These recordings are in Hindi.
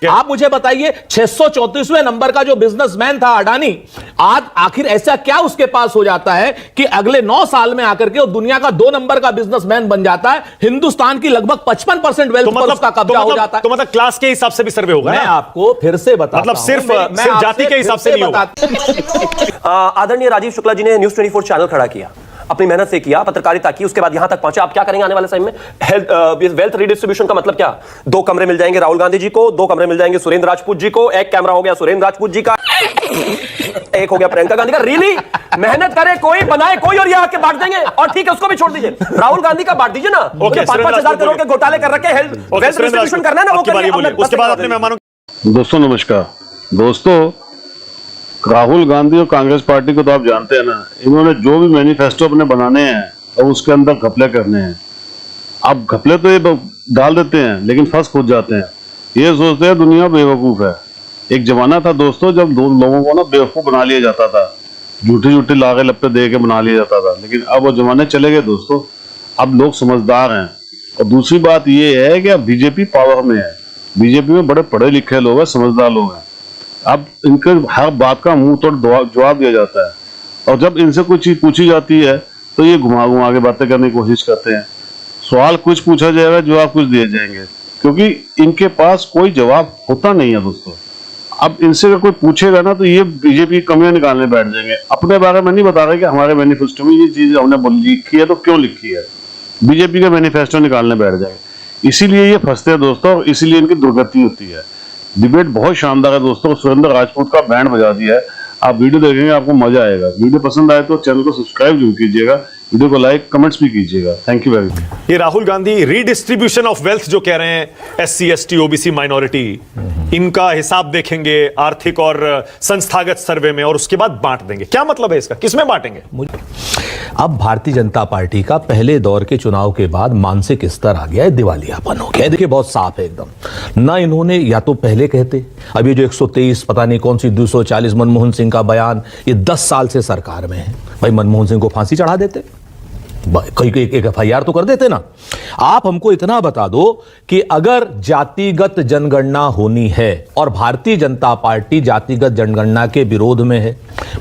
आप मुझे बताइए 634वें नंबर का जो बिजनेसमैन था अडानी, आज आखिर ऐसा क्या उसके पास हो जाता है कि अगले 9 साल में आकर के वो दुनिया का 2 नंबर का बिजनेसमैन बन जाता है। हिंदुस्तान की लगभग 55% वेल्थ पर उसका कब्जा हो जाता है। तो मतलब क्लास के हिसाब से भी सर्वे होगा। मैं आपको फिर से बताता मतलब सिर्फ जाति के हिसाब से नहीं होगा। आदरणीय राजीव शुक्ला जी ने न्यूज़ 24 चैनल खड़ा किया, अपनी मेहनत से किया, पत्रकारिता की, उसके बाद यहां तक पहुंचे। आप क्या करेंगे आने वाले समय में? वेल्थ रीडिस्ट्रीब्यूशन का मतलब क्या? 2 कमरे मिल जाएंगे राहुल गांधी जी को, 2 कमरे मिल जाएंगे सुरेंद्र राजपूत जी को, एक कैमरा हो गया सुरेंद्र राजपूत जी का, एक हो गया प्रियंका गांधी का। रियली मेहनत करे कोई, बनाए कोई, और ये आके बांट देंगे। और ठीक है, उसको भी छोड़ दीजिए, राहुल गांधी का बांट दीजिए ना। 5,000 करोड़ के घोटाले कर रखे, वेल्थ डिस्ट्रीब्यूशन करना है ना, वो करिए। उसके बाद अपने मेहमानों। दोस्तों नमस्कार। दोस्तों, राहुल गांधी और कांग्रेस पार्टी को तो आप जानते हैं ना, इन्होंने जो भी मैनिफेस्टो अपने बनाने हैं और उसके अंदर घपले करने हैं। अब घपले तो ये डाल देते हैं लेकिन फंस खुद जाते हैं। ये सोचते हैं दुनिया बेवकूफ है। एक जमाना था दोस्तों जब लोगों को ना बेवकूफ बना लिया जाता था, झूठी झूठी लागे लप्पे दे के बना लिया जाता था, लेकिन अब वो जमाने चले गए दोस्तों। अब लोग समझदार हैं। और दूसरी बात ये है कि अब बीजेपी पावर में है, बीजेपी में बड़े पढ़े लिखे लोग हैं, समझदार लोग हैं। अब इनके हर बात का मुंह तोड़ जवाब दिया जाता है, और जब इनसे कोई चीज पूछी जाती है तो ये घुमा घुमा के बातें करने की कोशिश करते हैं। सवाल कुछ पूछा जाएगा, जवाब कुछ दिए जाएंगे, क्योंकि इनके पास कोई जवाब होता नहीं है दोस्तों। अब इनसे अगर कोई पूछेगा ना तो ये बीजेपी की कमियां निकालने बैठ जाएंगे। अपने बारे में नहीं बता रहे कि हमारे मैनिफेस्टो में ये चीज हमने लिखी है तो क्यों लिखी है, बीजेपी का मैनिफेस्टो निकालने बैठ जाएंगे। इसीलिए ये फंसते हैं दोस्तों, और इसीलिए इनकी दुर्गति होती है। डिबेट बहुत शानदार है दोस्तों, सुरेंद्र राजपूत का बैंड बजा दिया है। आप वीडियो देखेंगे आपको मजा आएगा। वीडियो पसंद आए तो चैनल को सब्सक्राइब जरूर कीजिएगा, वीडियो को लाइक कमेंट्स भी कीजिएगा। Thank you very much. ये Rahul Gandhi redistribution of wealth जो कह रहे हैं, SC ST OBC माइनॉरिटी, इनका हिसाब देखेंगे आर्थिक और संस्थागत सर्वे में और उसके बाद बांट देंगे। क्या मतलब है इसका, किसमें बांटेंगे? अब भारतीय जनता पार्टी का पहले दौर के चुनाव के बाद मानसिक स्तर आ गया है, दिवालियापन हो गया। देखिए बहुत साफ है एकदम ना। इन्होंने या तो पहले कहते, अब ये जो 123 पता नहीं कौन सी 240 मनमोहन सिंह का बयान, ये 10 साल से सरकार में है। भाई मनमोहन सिंह को फांसी चढ़ा देते, कहीं एक FIR तो कर देते ना। आप हमको इतना बता दो कि अगर जातिगत जनगणना होनी है, और भारतीय जनता पार्टी जातिगत जनगणना के विरोध में है,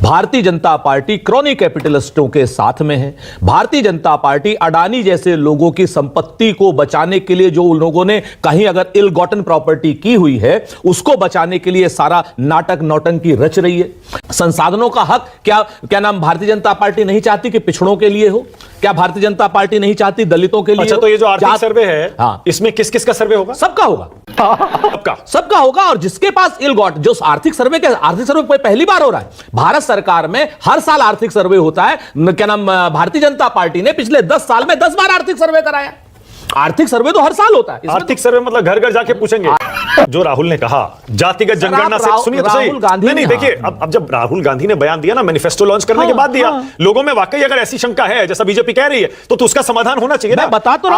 भारतीय जनता पार्टी क्रॉनिक कैपिटलिस्टों के साथ में है, भारतीय जनता पार्टी अडानी जैसे लोगों की संपत्ति को बचाने के लिए, जो उन लोगों ने कहीं अगर इल गॉटन प्रॉपर्टी की हुई है उसको बचाने के लिए सारा नाटक नौटंकी रच रही है। संसाधनों का हक क्या नाम भारतीय जनता पार्टी नहीं चाहती कि पिछड़ों के लिए हो? क्या भारतीय जनता पार्टी नहीं चाहती दलितों के लिए? अच्छा, तो ये जो आर्थिक सर्वे है, हाँ, इसमें किस किस का सर्वे होगा? सबका होगा, सबका होगा। और जिसके पास इलगॉट, जो आर्थिक सर्वे पहली बार हो रहा है भारत सरकार में, हर साल आर्थिक सर्वे होता है। क्या नाम, भारतीय जनता पार्टी ने पिछले 10 साल में 10 बार आर्थिक सर्वे कराया। आर्थिक सर्वे तो हर साल होता है। आर्थिक सर्वे मतलब घर घर जाके पूछेंगे। जो राहुल ने कहा जातिगत जनगणना से, सुनिए तो सही। नहीं देखिए, अब जब राहुल गांधी ने बयान दिया ना, मैनिफेस्टो लॉन्च करने के बाद दिया, लोगों में वाकई अगर ऐसी शंका है जैसा बीजेपी कह रही है तो उसका समाधान होना चाहिए ना। बता तो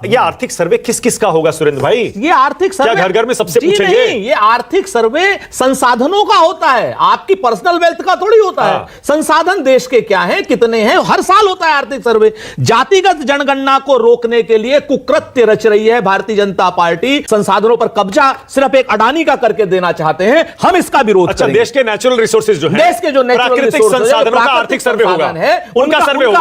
ये आर्थिक सर्वे किस किस का होगा सुरेंद्र भाई? ये आर्थिक सर्वे क्या घर घर में सबसे पूछेंगे? ये आर्थिक सर्वे संसाधनों का होता है, आपकी पर्सनल वेल्थ का थोड़ी होता है। संसाधन देश के क्या है, कितने हैं, हर साल होता है आर्थिक सर्वे। जातिगत जनगणना को रोकने के लिए कुकृत्य रच रही है भारतीय जनता पार्टी। संसाधनों पर कब्जा सिर्फ एक अडानी का करके देना चाहते हैं, हम इसका विरोध करेंगे। देश के नेचुरल रिसोर्सेज जो है, देश के जो प्राकृतिक संसाधनों का आर्थिक सर्वे होगा, उनका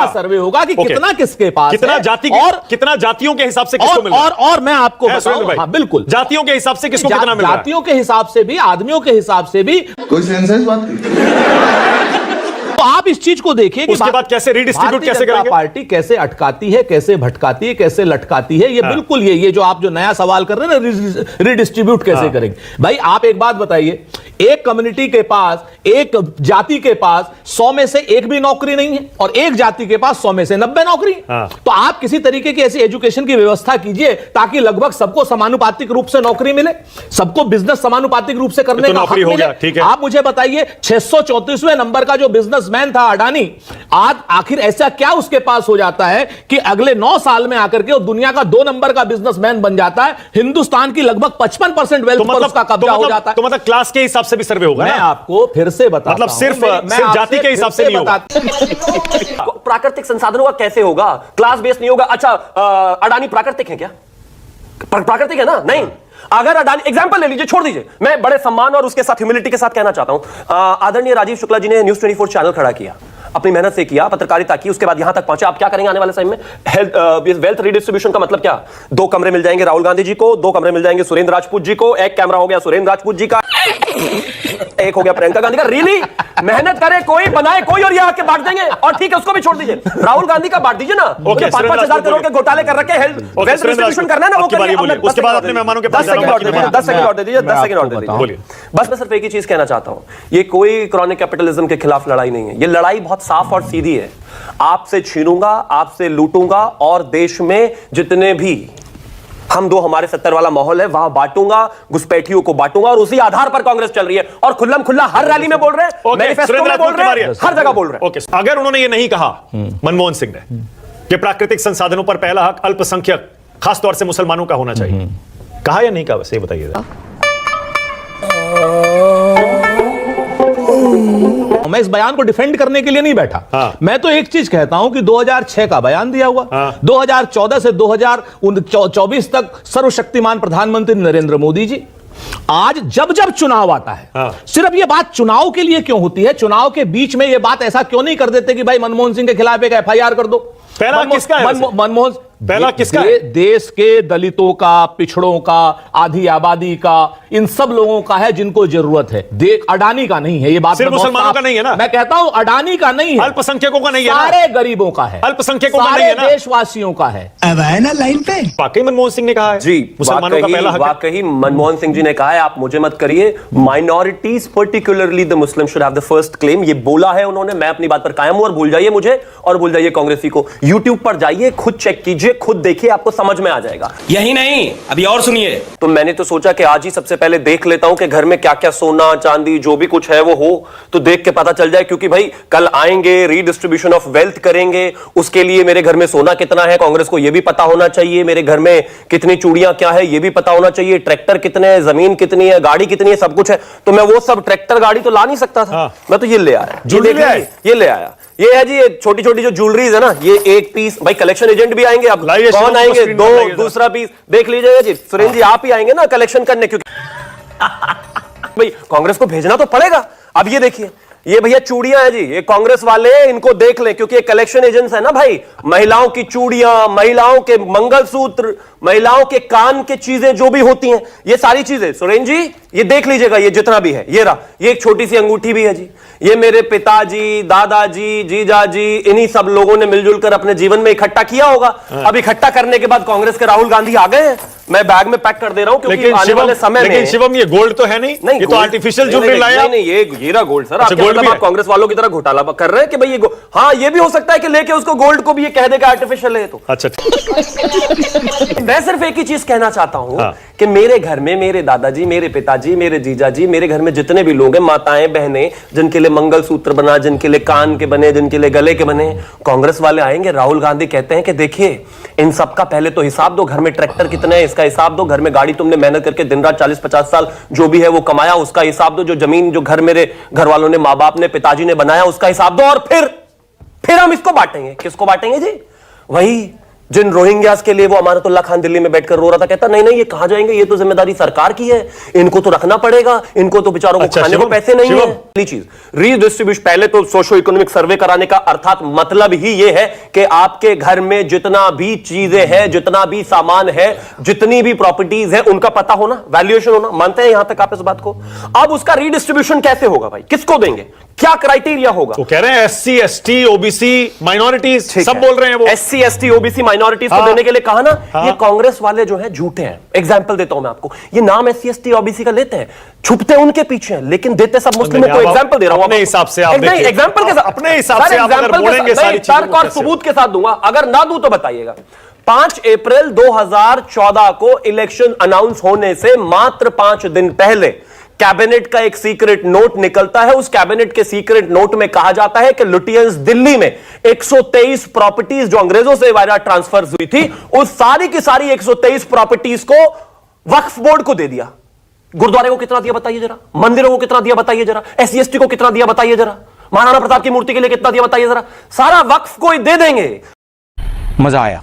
सर्वे होगा कि कितना किसके पास, कितना जाति, कितना जातियों के हिसाब से किसको मिल रहा है। और मैं आपको बताऊं, हाँ बिल्कुल, जातियों के हिसाब से किसको कितना मिल रहा है, जातियों के हिसाब से भी, आदमियों के हिसाब से भी। कोई सेंस है इस बात की? तो आप इस चीज को देखिए कि उसके बाद कैसे रीडिस्ट्रीब्यूट कैसे करेंगे, पार्टी कैसे अटकाती है, कैसे भटकाती है, कैसे लटकाती है। ये बिल्कुल ये जो आप जो नया सवाल कर रहे हैं ना, रीडिस्ट्रीब्यूट कैसे करेंगे। भाई आप एक बात बताइए, एक कम्युनिटी के पास, एक जाति के पास 100 में से एक भी नौकरी नहीं है, और एक जाति के पास 100 में से 90 नौकरी। तो आप किसी तरीके की ऐसी एजुकेशन की व्यवस्था कीजिए ताकि लगभग सबको समानुपातिक रूप से नौकरी मिले, सबको बिजनेस समानुपातिक रूप से करने का हक मिले। आप मुझे बताइए 634वें नंबर का जो बिजनेसमैन था अडानी, आज आखिर ऐसा क्या उसके पास हो जाता है कि अगले 9 साल में आकर के वो दुनिया का 2 नंबर का बिजनेसमैन बन जाता है। हिंदुस्तान की लगभग 55% वेल्थ पर उसका कब्जा हो जाता है। तो मतलब क्लास के हिसाब से भी सर्वे होगा। मैं आपको फिर से बताता हूं, मतलब सिर्फ जाति के हिसाब से नहीं होगा। प्राकृतिक संसाधनों का कैसे होगा? क्लास बेस्ड नहीं होगा। अच्छा, अडानी प्राकृतिक है क्या? प्राकृतिक है ना? नहीं। अगर अडानी, एग्जांपल ले लीजिए, छोड़ दीजिए, मैं बड़े सम्मान और उसके साथ ह्यूमिलिटी के साथ कहना चाहता हूं, आदरणीय राजीव शुक्ला जी ने न्यूज़ 24 चैनल खड़ा किया, अपनी मेहनत से किया, पत्रकारिता की, उसके बाद यहां तक पहुंचे। आप क्या करेंगे आने वाले समय में? वेल्थ रीडिस्ट्रीब्यूशन का मतलब क्या? 2 कमरे मिल जाएंगे राहुल गांधी जी को, 2 कमरे मिल जाएंगे सुरेंद्र राजपूत जी को, एक कैमरा हो गया सुरेंद्र राजपूत जी का, एक हो गया प्रियंका गांधी का। रियली? मेहनत करे कोई, बनाए कोई, और ये आके बांट देंगे। और ठीक है, उसको भी छोड़ दीजिए, राहुल गांधी का बांट दीजिए ना। 5-5 हजार करोड़ के घोटाले कर रखे, वेल्थ डिस्ट्रीब्यूशन करना है ना, वो करिए। उसके बाद अपने मेहमानों के 10 सेकंड और दे दीजिए, 10 सेकंड और दे दीजिए, 10 सेकंड और दे दीजिए। बस मैं सिर्फ एक ही चीज कहना चाहता हूं, ये कोई क्रॉनिक कैपिटलिज्म के खिलाफ लड़ाई नहीं है, ये लड़ाई बहुत साफ और सीधी है। आपसे छीनूंगा, आपसे लूटूंगा, और देश में जितने भी हम दो हमारे 70 वाला माहौल है वहां बांटूंगा, घुसपैठियों को बांटूंगा, और उसी आधार पर कांग्रेस चल रही है। और खुल्लम खुल्ला हर रैली में बोल रहे हैं, मैनिफेस्टो में बोल रहे हैं, हर जगह बोल रहे हैं। अगर उन्होंने ये नहीं कहा, मनमोहन सिंह ने, कि प्राकृतिक संसाधनों पर पहला हक अल्पसंख्यक, खासतौर से मुसलमानों का होना चाहिए, कहा या नहीं कहा? वैसे बताइए। मैं इस बयान को डिफेंड करने के लिए नहीं बैठा। मैं तो एक चीज कहता हूं कि 2006 का बयान दिया हुआ, 2014 से 2024 तक सर्वशक्तिमान प्रधानमंत्री नरेंद्र मोदी जी। आज जब जब चुनाव आता है, सिर्फ ये बात चुनाव के लिए क्यों होती है? चुनाव के बीच में ये बात ऐसा क्यों नहीं कर देते कि भाई मनमोहन सिंह के खिलाफ एक FIR कर दो? पहला किसका है? मनमोहन पहला किसका है? देश के दलितों का, पिछड़ों का, आधी आबादी का, इन सब लोगों का है जिनको जरूरत है। अडानी का नहीं है, ये बात सिर्फ मुसलमानों का नहीं है ना। मैं कहता हूं अडानी का नहीं है, अल्पसंख्यकों का नहीं है, सारे गरीबों का है, अल्पसंख्यकों का नहीं है ना, देशवासियों का है। अब आए ना लाइन पे। वाकई मनमोहन सिंह ने कहा है जी, मुसलमानों का पहला हक। वाकई मनमोहन सिंह जी ने कहा है, आप मुझे मत करिए, minorities particularly the Muslim should have the first claim, ये बोला है उन्होंने। मैं अपनी बात पर कायम हूं, और भूल जाइए मुझे और भूल जाइए कांग्रेसी को। यूट्यूब पर जाइए, खुद चेक कीजिए, खुद देखिए, आपको समझ में आ जाएगा। यही नहीं, अभी और सुनिए। तो मैंने तो सोचा कि आज ही सबसे पहले देख लेता हूं कि घर में क्या क्या सोना चांदी जो भी कुछ है वो हो, तो देख के पता चल जाए, क्योंकि भाई कल आएंगे, रीडिस्ट्रीब्यूशन ऑफ वेल्थ करेंगे, उसके लिए मेरे घर में सोना कितना है कांग्रेस को ये भी पता होना चाहिए, मेरे घर में कितनी चूड़ियां क्या है ये भी पता होना चाहिए, ट्रैक्टर कितने हैं, जमीन कितनी है, गाड़ी कितनी है, सब कुछ है। तो मैं वो सब ट्रैक्टर गाड़ी तो ला नहीं सकता था, मैं तो ये ले आया, ये ले आया। ये है जी, ये छोटी छोटी जो ज्वेलरीज है ना, ये एक पीस। भाई कलेक्शन एजेंट भी आएंगे, अब कौन आएंगे? 2 दूसरा पीस देख लीजिएगा जी। सुरेंद्र जी आप ही आएंगे ना कलेक्शन करने, क्योंकि भाई कांग्रेस को भेजना तो पड़ेगा। अब ये देखिए, ये भैया चूड़ियां है जी, ये कांग्रेस वाले इनको देख लें, क्योंकि ये कलेक्शन एजेंट्स है ना भाई। महिलाओं की चूड़ियां, महिलाओं के मंगलसूत्र, महिलाओं के कान के चीजें जो भी होती हैं, ये सारी चीजें सुरेंद्र जी ये देख लीजिएगा, ये जितना भी है, ये रहा, ये एक छोटी सी अंगूठी भी है जी। ये मेरे पिताजी, दादाजी, जीजाजी, इन्हीं सब लोगों ने मिलजुल कर अपने जीवन में इकट्ठा किया होगा। अब इकट्ठा करने के बाद कांग्रेस के राहुल गांधी आ गए हैं, मैं बैग में पैक कर दे रहा हूं, क्योंकि आने वाले समय में। लेकिन शिवम ये गोल्ड तो है नहीं, ये तो आर्टिफिशियल ज्वेलरी लाया। नहीं, ये रहा गोल्ड सर। मतलब आप कांग्रेस वालों की तरह घोटाला कर रहे हैं कि भाई ये हाँ, ये भी हो सकता है कि लेके उसको गोल्ड को भी ये कह देगा आर्टिफिशियल है। तो अच्छा, मैं सिर्फ एक ही चीज कहना चाहता हूं कि मेरे घर में मेरे दादाजी, मेरे पिताजी, मेरे जीजाजी, मेरे घर में जितने भी लोग हैं, माताएं, बहनें, जिनके लिए मंगलसूत्र बना, जिनके लिए कान के बने, जिनके लिए गले के बने, कांग्रेस वाले आएंगे, राहुल गांधी कहते हैं कि देखिए इन सब का पहले तो हिसाब दो, घर में ट्रैक्टर कितने हैं इसका हिसाब दो, घर में गाड़ी तुमने मेहनत करके दिन रात 40-50 साल जो भी है वो कमाया उसका हिसाब दो, जो जमीन जो घर मेरे घर वालों ने, माँ बाप ने, पिताजी ने बनाया उसका हिसाब दो, और फिर हम इसको बांटेंगे। किसको बांटेंगे जी? वही जिन रोहिंग्यास के लिए वो अमानतुल्लाह खान दिल्ली में बैठकर रो रहा था, कहता नहीं नहीं ये कहां जाएंगे, ये तो जिम्मेदारी सरकार की है, इनको तो रखना पड़ेगा, इनको तो बेचारों को खाने को पैसे नहीं है। पहली चीज रीडिस्ट्रीब्यूशन, पहले तो सोशो इकोनॉमिक सर्वे कराने का अर्थात मतलब ही ये है कि आपके घर में जितना भी चीजें हैं, जितना भी सामान है, जितनी भी प्रॉपर्टीज है, उनका पता होना, वैल्यूएशन होना। मानते हैं यहां तक आप इस बात को? अब उसका रीडिस्ट्रीब्यूशन कैसे होगा भाई, किसको देंगे, क्या क्राइटेरिया होगा? वो कह रहे हैं SC, ST, OBC, माइनॉरिटीज सब बोल रहे हैं वो। SC, ST, OBC माइनॉरिटीज को देने के लिए कहा ना। ये कांग्रेस वाले जो है झूठे हैं। एग्जांपल देता हूं मैं आपको, ये नाम SC, ST, OBC का लेते हैं, छुपते उनके पीछे हैं, लेकिन देते सब मुस्लिमों को। एग्जांपल दे रहा हूं अपने हिसाब से आप देखिए, एग्जांपल के साथ, अपने हिसाब से आप अगर बोलेंगे सारी चीजें, तर्क और सबूत के साथ दूंगा, अगर ना दूं तो बताइएगा। 5 अप्रैल 2014 को इलेक्शन अनाउंस होने से मात्र 5 दिन पहले कैबिनेट का एक सीक्रेट नोट निकलता है। उस कैबिनेट के सीक्रेट नोट में कहा जाता है कि लुटियंस दिल्ली में 123 प्रॉपर्टीज जो अंग्रेजों से वायरा ट्रांसफर हुई थी, उस सारी की सारी 123 प्रॉपर्टीज को वक्फ बोर्ड को दे दिया। गुरुद्वारे को कितना दिया बताइए जरा, मंदिरों को कितना दिया बताइए जरा, SC, ST को कितना दिया बताइए जरा, महाराणा प्रताप की मूर्ति के लिए कितना दिया बताइए जरा, सारा वक्फ को दे देंगे। मजा आया।